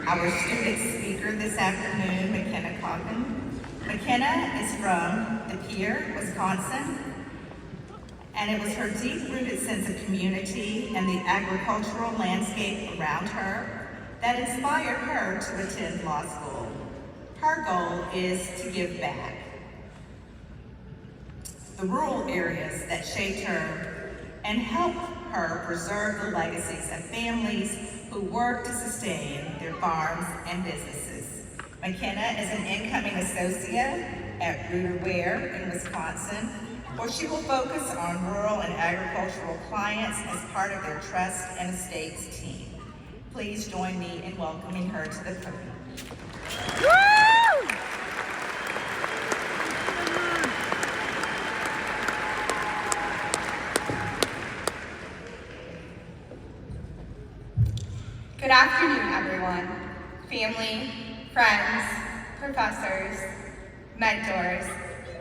our student speaker this afternoon, McKenna Coffeen. McKenna is from De Pere, Wisconsin, and it was her deep-rooted sense of community and the agricultural landscape around her that inspired her to attend law school. Her goal is to give back. The rural areas that shaped her and help her preserve the legacies of families who work to sustain their farms and businesses. McKenna is an incoming associate at Reuter Ware in Wisconsin, where she will focus on rural and agricultural clients as part of their trust and estates team. Please join me in welcoming her to the podium. Good afternoon, everyone. Family, friends, professors, mentors,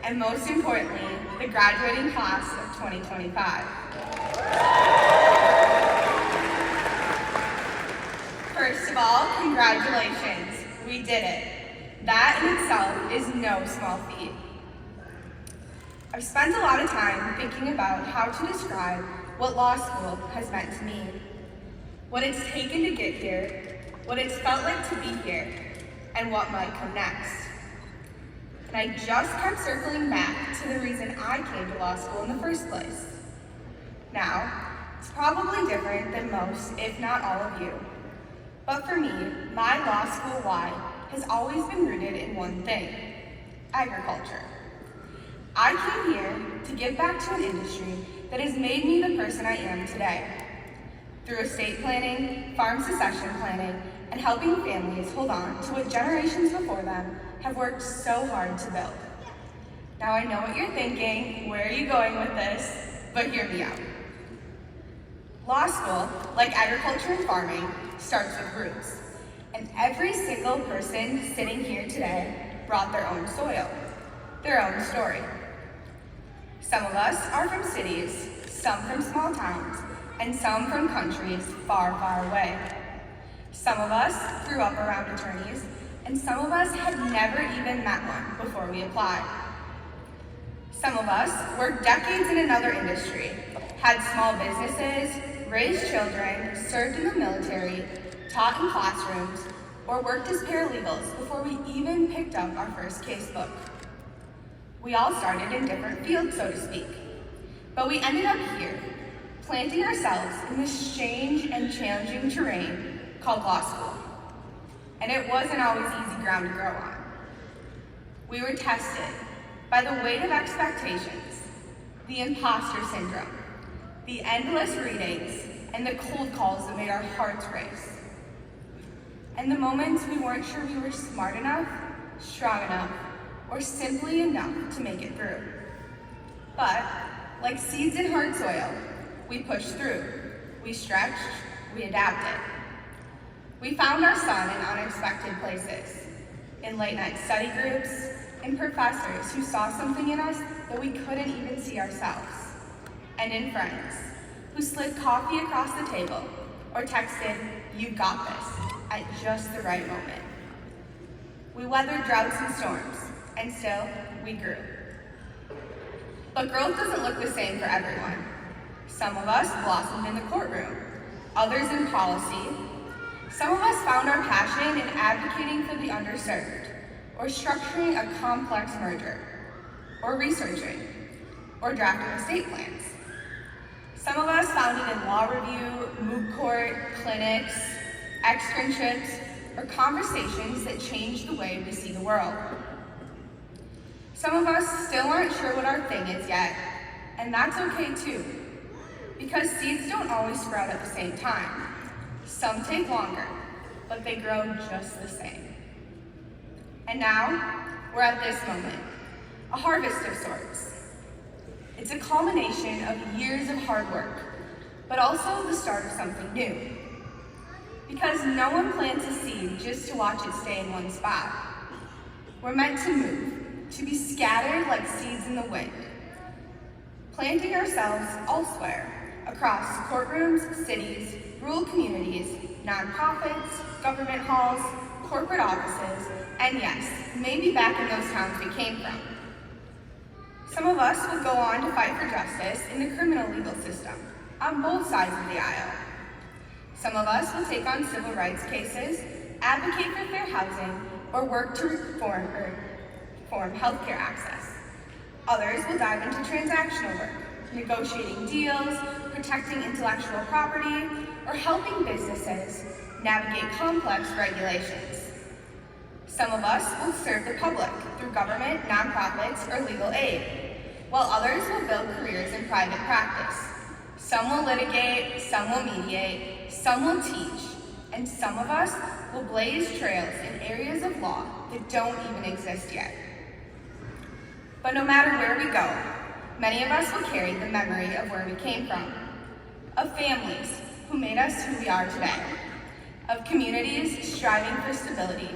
and most importantly, the graduating class of 2025. First of all, congratulations, we did it. That in itself is no small feat. I've spent a lot of time thinking about how to describe what law school has meant to me. What it's taken to get here, what it's felt like to be here, and what might come next. And I just kept circling back to the reason I came to law school in the first place. Now, it's probably different than most, if not all of you. But for me, my law school why has always been rooted in one thing: agriculture. I came here to give back to an industry that has made me the person I am today. Through estate planning, farm succession planning, and helping families hold on to what generations before them have worked so hard to build. Now I know what you're thinking, where are you going with this? But hear me out. Law school, like agriculture and farming, starts with roots. And every single person sitting here today brought their own soil, their own story. Some of us are from cities, some from small towns, and some from countries far, far away. Some of us grew up around attorneys, and some of us had never even met one before we applied. Some of us worked decades in another industry, had small businesses, raised children, served in the military, taught in classrooms, or worked as paralegals before we even picked up our first casebook. We all started in different fields, so to speak, but we ended up here, planting ourselves in this strange and challenging terrain called law school. And it wasn't always easy ground to grow on. We were tested by the weight of expectations, the imposter syndrome, the endless readings, and the cold calls that made our hearts race. And the moments we weren't sure we were smart enough, strong enough, or simply enough to make it through. But, like seeds in hard soil, we pushed through, we stretched, we adapted. We found our sun in unexpected places, in late night study groups, in professors who saw something in us that we couldn't even see ourselves, and in friends who slid coffee across the table or texted, "You got this," at just the right moment. We weathered droughts and storms, and still, we grew. But growth doesn't look the same for everyone. Some of us blossomed in the courtroom, others in policy. Some of us found our passion in advocating for the underserved, or structuring a complex merger, or researching, or drafting estate plans. Some of us found it in law review, moot court, clinics, externships, or conversations that change the way we see the world. Some of us still aren't sure what our thing is yet, and that's okay too. Because seeds don't always sprout at the same time. Some take longer, but they grow just the same. And now, we're at this moment, a harvest of sorts. It's a culmination of years of hard work, but also the start of something new. Because no one plants a seed just to watch it stay in one spot. We're meant to move, to be scattered like seeds in the wind, planting ourselves elsewhere, across courtrooms, cities, rural communities, nonprofits, government halls, corporate offices, and yes, maybe back in those towns we came from. Some of us will go on to fight for justice in the criminal legal system, on both sides of the aisle. Some of us will take on civil rights cases, advocate for fair housing, or work to reform healthcare access. Others will dive into transactional work, negotiating deals, protecting intellectual property, or helping businesses navigate complex regulations. Some of us will serve the public through government, nonprofits, or legal aid, while others will build careers in private practice. Some will litigate, some will mediate, some will teach, and some of us will blaze trails in areas of law that don't even exist yet. But no matter where we go, many of us will carry the memory of where we came from, of families who made us who we are today, of communities striving for stability,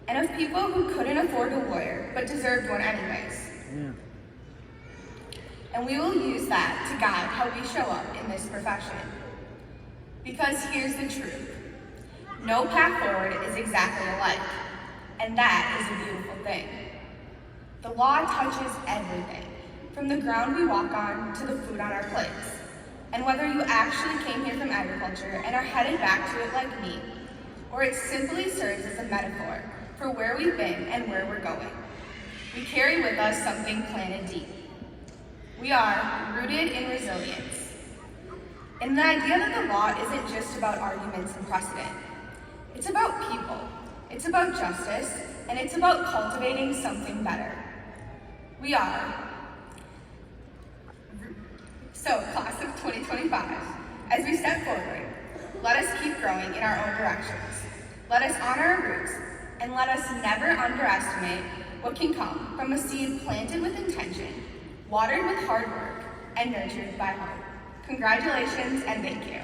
and of people who couldn't afford a lawyer but deserved one anyways. Yeah. And we will use that to guide how we show up in this profession. Because here's the truth. No path forward is exactly alike, and that is a beautiful thing. The law touches everything, from the ground we walk on to the food on our plates. And whether you actually came here from agriculture and are headed back to it like me, or it simply serves as a metaphor for where we've been and where we're going, we carry with us something planted deep. We are rooted in resilience. And the idea that the law isn't just about arguments and precedent. It's about people, it's about justice, and it's about cultivating something better. We are. So, class of 2025, as we step forward, let us keep growing in our own directions. Let us honor our roots, and let us never underestimate what can come from a seed planted with intention, watered with hard work, and nurtured by hope. Congratulations and thank you.